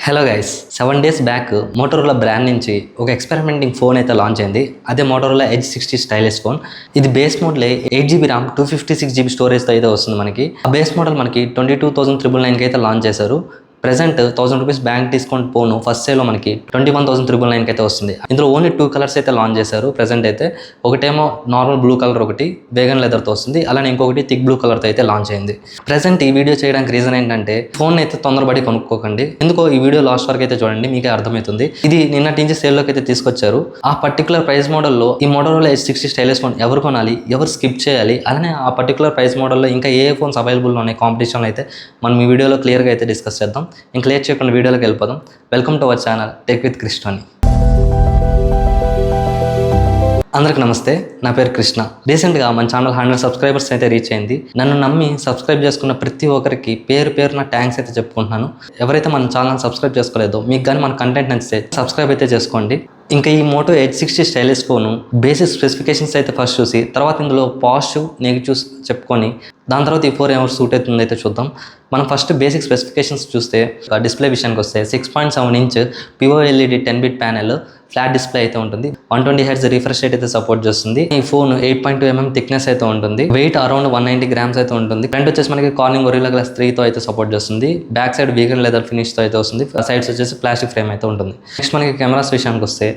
Hello guys 7 days back Motorola brand నుంచి ఒక experimenting phone అయితే లాంచ్ అయింది. అదే మోటరోలా ఎడ్జ్ 60 స్టైలిష్ ఫోన్. ఇది base model 8GB RAM 256GB స్టోరేజ్తో అయితే వస్తుంది. మనకి ఆ బేస్ మోడల్ మనకి 22,999కి అయితే లాంచ్ చేశారు. Present ₹1000 bank discount phone first సేల్లో మనకి 21,999కి అయితే వస్తుంది. ఇందులో ఓన్లీ 2 కలర్స్ అయితే లాంచ్ చేశారు. ప్రెసెంట్ అయితే ఒకటేమో నార్మల్ బ్లూ కలర్, ఒకటి వేగన్ లెదర్తో వస్తుంది. అలానే ఇంకొకటి థిక్ బ్లూ కలర్తో అయితే లాంచ్ అయింది. ప్రెసెంట్ ఈ వీడియో చేయడానికి రీజన్ ఏంటంటే ఫోన్ అయితే తొందరపడి కొనుక్కోకండి. ఎందుకో ఈ వీడియో లాస్ట్ వరకు అయితే చూడండి, మీకే అర్థమవుతుంది. ఇది నిన్నటి నుంచి సేల్లోకి అయితే తీసుకొచ్చారు. ఆ పర్టికులర్ ప్రైస్ మోడల్లో ఈ మోటరోలా H60 స్టైలిష్ ఫోన్ ఎవరు కొనాలి, ఎవరు స్కిప్ చేయాలి, అలానే ఆ పర్టికులర్ ప్రైస్ మోడల్లో ఇంకా ఏ ఫోన్స్ అవైలబుల్ ఉన్నాయి కాంపిటీషన్లో అయితే మనం ఈ వీడియోలో క్లియర్గా అయితే డిస్కస్ చేద్దాం. ఇంకా లేట్ చేయకుండా వీడియోలోకి వెళ్ళిపోదాం. Welcome to our channel tech with Krishna. అందరికి నమస్తే, నా పేరు కృష్ణ. రీసెంట్గా మన ఛానల్ 100 సబ్స్క్రైబర్స్ అయితే రీచ్ అయింది. నన్ను నమ్మి సబ్స్క్రైబ్ చేసుకున్న ప్రతి ఒక్కరికి పేరు నా థ్యాంక్స్ అయితే చెప్పుకుంటున్నాను. ఎవరైతే మన ఛానల్ సబ్స్క్రైబ్ చేసుకోలేదో మీకు కానీ మన కంటెంట్ నచ్చితే సబ్స్క్రైబ్ అయితే చేసుకోండి. ఇంకా ఈ Moto H60 stylish phone basic specifications అయితే ఫస్ట్ చూసి తర్వాత ఇందులో పాజిటివ్ నెగిటివ్స్ చెప్పుకొని దాని తర్వాత ఈ 4 ఎవరు సూట్ అవుతుంది అయితే చూద్దాం. మనం ఫస్ట్ బేసిక్ స్పెసిఫికేషన్స్ చూస్తే డిస్ప్లే విషయానికి వస్తే 6.7 inch POLED 10-bit panel, flat display అయితే ఉంటుంది. 120Hz రిఫ్రెష్ రేట్ అయితే సపోర్ట్ చేస్తుంది. ఈ ఫోన్ 8.2mm థిక్నెస్ అయితే ఉంటుంది. వెయిట్ అరౌండ్ 190 grams అయితే ఉంటుంది. ఫ్రంట్ వచ్చేసి మనకి కార్నింగ్ గొరిల్లా గ్లాస్ 3తో అయితే సపోర్ట్ చేస్తుంది. బ్యాక్ సైడ్ వీగన్ లెదర్ ఫినిష్తో అయితే వస్తుంది. సైడ్స్ వచ్చేసి ప్లాస్టిక్ ఫ్రేమ్ అయితే ఉంటుంది. నెక్స్ట్ మనకి కెమెరాస్ విషయానికి వస్తే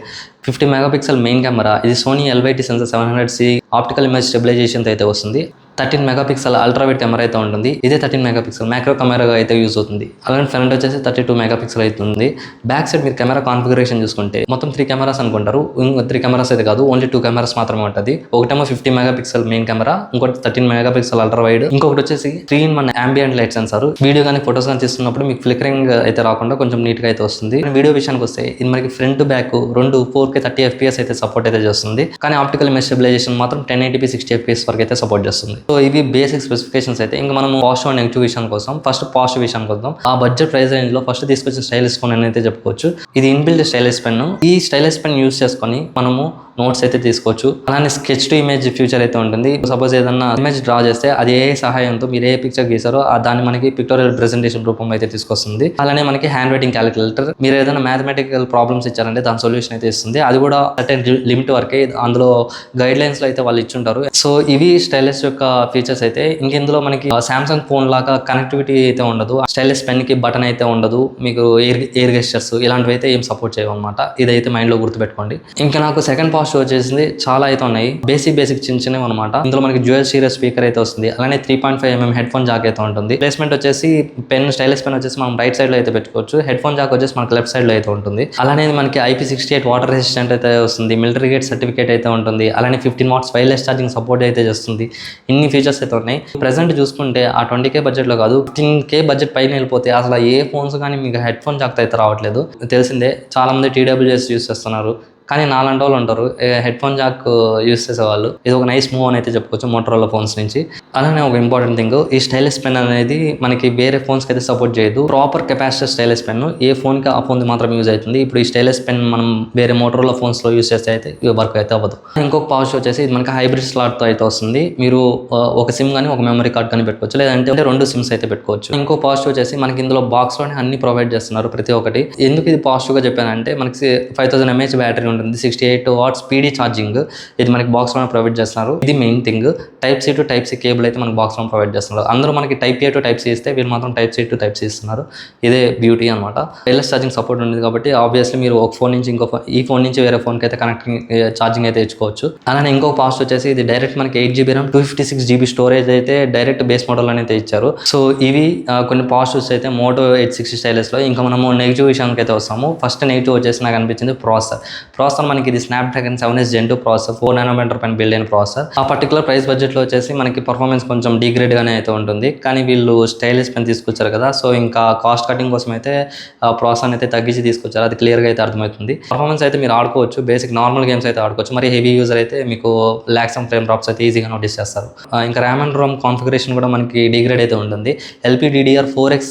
50 మెగాపిక్సెల్ మెయిన్ కెమెరా. ఇది Sony LYT sensor 700C optical image స్టెబిలైజేషన్తో అయితే వస్తుంది. 13 మెగాపిక్సెల్ అల్ట్రావైడ్ కెమెరా అయితే ఉంటుంది. ఇదే 13 మెగాపిక్సెల్ మ్యాక్రో కెమెరాగా అయితే యూజ్ అవుతుంది. అలానే ఫ్రంట్ వచ్చేసి 32 మెగాపిక్సెల్ అవుతుంది. బ్యాక్ సైడ్ మీరు కెమెరా కాన్ఫిగరేషన్ చూసుకుంటే మొత్తం 3 కెమెరాస్ అనుకుంటారు. 3 కెమెరాస్ అయితే కాదు, ఓన్లీ 2 కెమెరాస్ మాత్రమే ఉంటుంది. ఒకటేమో 50 మెగాపిక్సెల్ మెయిన్ కెమెరా, ఇంకోటి 13 మెగాపిక్సెల్ అల్ట్రావైడ్, ఇంకొకటి వచ్చేసి 3-in-1 ambient light sensor. Video కానీ ఫోటోస్ కానీ తీస్తున్నప్పుడు మీకు ఫ్లికరింగ్ అయితే రాకుండా కొంచెం నీట్గా అయితే వస్తుంది. వీడియో విషయానికి వస్తే ఇది మనకి ఫ్రంట్ బ్యాక్ రెండు 4K 30 FPS అయితే సపోర్ట్ అయితే చేస్తుంది. కానీ ఆప్టికల్ ఇమేజ్ స్టెబిలైజేషన్ మాత్రం 1080p 60 FPS వరకు అయితే సపోర్ట్ చేస్తుంది. సో ఇవి బేసిక్ స్పెసిఫికేషన్స్ అయితే. ఇంకా మనం పాజిటివ్ అండ్ నెగిటివ్ విషయం కోసం ఫస్ట్ పాజిటివ్ విషయానికి వద్దాం. ఆ బడ్జెట్ ప్రైస్ రేంజ్ లో ఫస్ట్ తీసుకొచ్చిన స్టైలిష్ ఫోన్ అని అయితే చెప్పుకోవచ్చు. ఇది ఇన్బిల్ట్ స్టైలిష్ పెన్. ఈ స్టైలిష్ పెన్ యూజ్ చేసుకొని మనము నోట్స్ అయితే తీసుకోవచ్చు. అలానే స్కెచ్ టు ఇమేజ్ ఫ్యూచర్ అయితే ఉంటుంది. సపోజ్ ఏదన్నా ఇమేజ్ డ్రా చేస్తే అది ఏ సహాయంతో మీరు ఏ పిక్చర్ గీసారో దాన్ని మనకి పిక్టోరియల్ ప్రెజెంటేషన్ రూపంలో అయితే తీసుకొస్తుంది. అలానే మనకి హ్యాండ్ రైటింగ్ క్యాలిక్యులేటర్, మీరు ఏదైనా మ్యాథమెటికల్ ప్రాబ్లమ్స్ ఇచ్చారంటే దాని సొల్యూషన్ అయితే ఇస్తుంది. అది కూడా సర్టెన్ లిమిట్ వరకే అందులో గైడ్ లైన్స్ లో అయితే వాళ్ళు ఇచ్చుంటారు. సో ఇవి స్టైలిష్ యొక్క ఫీచర్స్ అయితే. ఇందులో మనకి సామ్సంగ్ ఫోన్ లాగా కనెక్టివిటీ అయితే ఉండదు. స్టైలిష్ పెన్ కి బటన్ అయితే ఉండదు. మీకు ఎయిర్ గెస్చర్స్ ఇలాంటివి అయితే ఏం సపోర్ట్ చేయవన్నమాట. ఇదైతే మైండ్ లో గుర్తుపెట్టుకోండి. ఇంకా నాకు సెకండ్ పాజిటివ్ వచ్చేసింది, చాలా అయితే ఉన్నాయి. బేసిక్ చిన్నవి అనమాట. ఇందులో మనకి డ్యూయల్ స్టీరియో స్పీకర్ అయితే వస్తుంది. అలానే 3.5mm హెడ్ ఫోన్ జాక్ అయితే ఉంటుంది. ప్లేస్మెంట్ వచ్చేసి పెన్, స్టైలిష్ పెన్ వచ్చేసి మనం రైట్ సైడ్ లో అయితే పెట్టుకోవచ్చు. హెడ్ ఫోన్ జాక్ వచ్చేసి మనకి లెఫ్ట్ సైడ్ లో అయితే ఉంటుంది. అలానే మనకి IP68 వాటర్ రెసిస్టెంట్ అయితే వస్తుంది. మిలిటరీ గేట్ సర్టిఫికేట్ అయితే ఉంటుంది. అలానే 15 watts వైర్లెస్ ఛార్జింగ్ సపోర్ట్ అయితే చేస్తుంది. ఇన్ని ఫీచర్స్ అయితే ఉన్నాయి. ప్రెసెంట్ చూసుకుంటే ఆ 20K బడ్జెట్ లో కాదు, 15K బడ్జెట్ పైన వెళ్ళిపోతే అసలు ఏ ఫోన్స్ కానీ మీకు హెడ్ ఫోన్ జాక్ అయితే రావట్లేదు. తెలిసిందే, చాలా మంది TWS యూస్ చేస్తున్నారు. కానీ నాలాంటి వాళ్ళు ఉంటారు హెడ్ ఫోన్ జాక్ యూస్ చేసేవాళ్ళు. ఇది ఒక నైస్ మూవ్ అని అయితే చెప్పుకోవచ్చు మోటరోలా ఫోన్స్ నుంచి. అలానే ఒక ఇంపార్టెంట్ థింగ్, ఈ స్టైలిష్ పెన్ అనేది మనకి వేరే ఫోన్స్కి అయితే సపోర్ట్ చేయదు. ప్రాపర్ కెపాసిటర్ స్టైలిష్ పెన్ ఏ ఫోన్కి ఆ ఫోన్ మాత్రం యూజ్ అవుతుంది. ఇప్పుడు ఈ స్టైలిష్ పెన్ మనం వేరే మోటరోలా ఫోన్స్లో యూస్ చేస్తే అయితే వర్క్ అయితే అవ్వదు. ఇంకొక పాజిటివ్ వచ్చేసి ఇది మనకి హైబ్రిడ్ స్లాట్తో అయితే వస్తుంది. మీరు ఒక సిమ్ కానీ ఒక మెమరీ కార్డ్ కానీ పెట్టుకోవచ్చు, లేదంటే 2 సిమ్స్ అయితే పెట్టుకోవచ్చు. ఇంకో పాజిటివ్ వచ్చేసి మనకి ఇందులో బాక్స్లోనే అన్ని ప్రొవైడ్ చేస్తున్నారు ప్రతి ఒక్కటి. ఎందుకు ఇది పాజిటివ్గా చెప్పానంటే మనకి 5000 mAh బ్యాటరీ ఉంటుంది, 68 watts PD ఛార్జింగ్. ఇది మనకి బాక్స్ లో ప్రొవైడ్ చేస్తున్నారు. ఇది main thing. Type-C to Type-C cable అయితే మనకి బాక్స్ లో ప్రొవైడ్ చేస్తున్నారు. అందరూ మనకి Type-A to Type-C ఇస్తే వీళ్ళు మాత్రం Type-C to Type-C ఇస్తున్నారు. ఇదే బ్యూటీ అనమాట. వైర్లెస్ ఛార్జింగ్ సపోర్ట్ ఉంది కాబట్టి ఆబ్వియస్లీ మీరు ఒక ఫోన్ నుంచి ఈ ఫోన్ నుంచి వేరే ఫోన్ కి అయితే కనెక్టింగ్ ఛార్జింగ్ అయితే ఇచ్చుకోవచ్చు. అలానే ఇంకొక పాస్ట్ వచ్చేసి ఇది డైరెక్ట్ మనకి 8GB ర్యామ్ 256GB స్టోరేజ్ అయితే డైరెక్ట్ బేస్ మోడల్ అయితే ఇచ్చారు. సో ఇవి కొన్ని పాజిటివ్స్ అయితే మోటో H60 స్టైలిష్ లో. ఇంకా మనము నెగిటివ్ విషయానికి అయితే వస్తాము. ఫస్ట్ నెగిటివ్ వచ్చేసి నాకు అనిపించింది ప్రాసెసర్. మనకి ఇది Snapdragon 7S Gen 2 processor, 4nm పైన బిల్డ్ అయిన ప్రాసెసర్. ఆ పర్టికులర్ ప్రైస్ బడ్జెట్ లో వచ్చేసి మనకి పర్ఫార్మెన్స్ కొంచెం డిగ్రేడ్ గానే అయితే ఉంటుంది. కానీ వీళ్ళు స్టైలిష్ పెన్ తీసుకొచ్చారు కదా, సో ఇంకా కాస్ట్ కటింగ్ కోసం అయితే ప్రాసెసర్ అయితే తగ్గించి తీసుకొచ్చారు. అది క్లియర్ గా అయితే అర్థమవుతుంది. పర్ఫార్మెన్స్ అయితే మీరు ఆడుకోవచ్చు, బేసిక్ నార్మల్ గేమ్స్ అయితే ఆడుకోవచ్చు. మరి హెవీ యూజర్ అయితే మీకు లాక్స్ అండ్ ఫ్రేమ్ డ్రాప్స్ అయితే ఈజీగా నోటీస్ చేస్తారు. ఇంకా ర్యామ్ అండ్ రోమ్ కాన్ఫిగరేషన్ కూడా మనకి డిగ్రేడ్ అయితే ఉంటుంది. LPDDR4X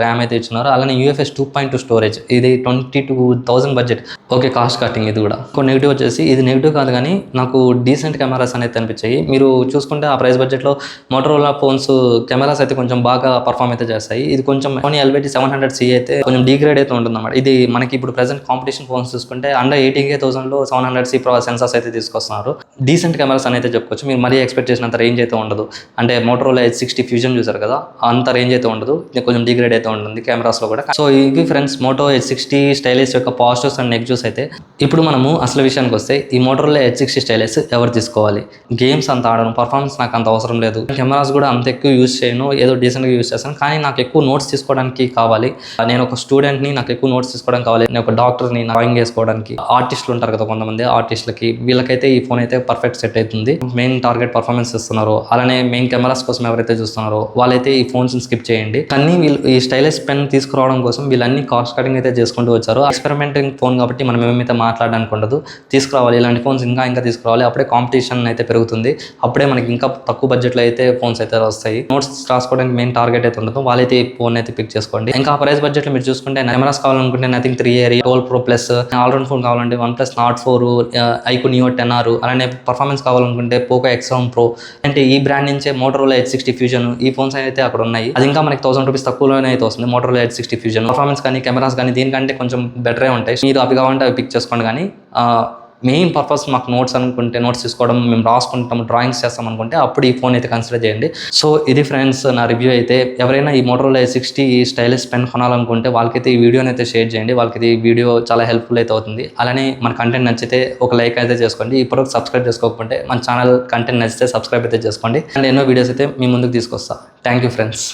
ర్యామ్ అయితే ఇచ్చినారు. అలానే UFS 2.2 స్టోరేజ్. ఇది 22,000 బడ్జెట్. ఓకే, కాస్ట్ కటింగ్ ఇది ఇది కూడా. ఇంకో నెగిటివ్ వచ్చేసి, ఇది నెగిటివ్ కాదు కానీ నాకు డీసెంట్ కెమెరాస్ అనేది అనిపించాయి. మీరు చూసుకుంటే ఆ ప్రైస్ బడ్జెట్లో మోటరోలా ఫోన్స్ కెమెరాస్ అయితే కొంచెం బాగా పర్ఫామ్ అయితే చేస్తాయి. ఇది కొంచెం సోనీ ఎల్వైటీ 700C అయితే కొంచెం డిగ్రేడ్ అయితే ఉంటుందన్నమాట. ఇది మనకి ఇప్పుడు ప్రెసెంట్ కాంపిటీషన్ ఫోన్స్ చూసుకుంటే అండర్ 80,000లో 700C Pro సెన్సార్స్ అయితే తీసుకొస్తున్నారు. డీసెంట్ కెమెరాస్ అని అయితే చెప్పుకోవచ్చు. మీరు మరీ ఎక్స్పెక్ట్ చేసినంత రేంజ్ అయితే ఉండదు. అంటే మోటరోలా H60 ఫ్యూజన్ చూసారు కదా, అంత రేంజ్ అయితే ఉండదు. ఇది కొంచెం డిగ్రేడ్ అయితే ఉంటుంది కెమెరాస్లో కూడా. సో ఇవి ఫ్రెండ్స్ మోటో H60 స్టైలిష్ యొక్క పాజిటివ్స్ అండ్ నెగిటివ్స్ అయితే. ఇప్పుడు మనము అసలు విషయానికి వస్తే, ఈ మోటరోలా H60 స్టైలిష్ ఎవరు తీసుకోవాలి? గేమ్స్ అంత ఆడను, పర్ఫార్మెన్స్ నాకు అంత అవసరం లేదు, కెమెరాస్ కూడా అంత ఎక్కువ యూజ్ చేయను, ఏదో డీసెంట్గా యూజ్ చేస్తాను, కానీ నాకు ఎక్కువ నోట్స్ తీసుకోవడానికి కావాలి. నేను ఒక స్టూడెంట్ని, నాకు ఎక్కువ నోట్స్ తీసుకోవడానికి కావాలి. నేను ఒక డాక్టర్ని, డ్రాయింగ్ వేసుకోవడానికి. ఆర్టిస్టులు ఉంటారు కదా కొంతమంది, ఆర్టిస్టులకి వీళ్ళకైతే ఈ ఫోన్ అయితే పర్ఫెక్ట్ సెట్ అవుతుంది. మెయిన్ టార్గెట్ పర్ఫార్మెన్స్ ఇస్తున్నారు, అలానే మెయిన్ కెమెరాస్ కోసం ఎవరైతే చూస్తున్నారో వాళ్ళైతే ఈ ఫోన్స్ స్కిప్ చేయండి. కానీ వీళ్ళు ఈ స్టైలిష్ పెన్ తీసుకురావడం కోసం వీళ్ళన్ని కాస్ట్ కటింగ్ అయితే చేసుకుంటూ వచ్చారు. ఎక్స్పెరిమెంటింగ్ ఫోన్ కాబట్టి మనం ఏమైతే మాట్లాడడానికి ఉండదు, తీసుకురావాలి. ఇలాంటి ఫోన్స్ ఇంకా తీసుకురావాలి. అప్పుడే కాంపిటీషన్ అయితే పెరుగుతుంది. అప్పుడే మనకి ఇంకా తక్కువ బడ్జెట్లో అయితే ఫోన్స్ అయితే వస్తాయి. నోట్స్ రాసుకోవడానికి మెయిన్ టార్గెట్ అయితే ఉండదు, వాళ్ళైతే ఈ ఫోన్ అయితే పిక్ చేసుకోండి. ఇంకా ప్రైస్ బడ్జెట్లో మీరు చూసుకుంటే కెమెరాస్ కావాలనుకుంటే nothing 3A 12 Pro Plus, all round phone కావాలంటే OnePlus Nord 4, iQOO Neo 10R, అలానే పర్ఫార్మెన్స్ కావాలనుకుంటే Poco X7 Pro. అంటే ఈ బ్రాండ్ నుంచే మోటరోలా H60 ఫ్యూజన్, ఈ ఫోన్స్ అయితే అక్కడ ఉన్నాయి. అది ఇంకా మనకి 1000 రూపీస్ తక్కువలోనే అయితే వస్తుంది. మోటరోలా H60 ఫ్యూజన్ పర్ఫార్మెన్స్ కానీ కెమెరాస్ కానీ దీనికంటే కొంచెం బెటరే ఉంటాయి. మీరు అవి కావాలంటే అవి పిక్ చేసుకోండి. కానీ మెయిన్ పర్పస్ మాకు నోట్స్ అనుకుంటే, నోట్స్ తీసుకోవడం, మేము రాసుకుంటాం, డ్రాయింగ్స్ చేస్తాం అనుకుంటే అప్పుడు ఈ ఫోన్ అయితే కన్సిడర్ చేయండి. సో ఇది ఫ్రెండ్స్ నా రివ్యూ అయితే. ఎవరైనా ఈ మోటరోలా H60 స్టైలిష్ పెన్ కొనాలనుకుంటే వాళ్ళకైతే ఈ వీడియోని అయితే షేర్ చేయండి. వాళ్ళకి ఈ వీడియో చాలా హెల్ప్ఫుల్ అయితే అవుతుంది. అలానే మన కంటెంట్ నచ్చితే ఒక లైక్ అయితే చేసుకోండి. ఇప్పుడు సబ్స్క్రైబ్ చేసుకోకపోతే మన ఛానల్ కంటెంట్ నచ్చితే సబ్స్క్రైబ్ అయితే చేసుకోండి. అండ్ ఎన్నో వీడియోస్ అయితే మీ ముందుకు తీసుకొస్తా. Thank you friends.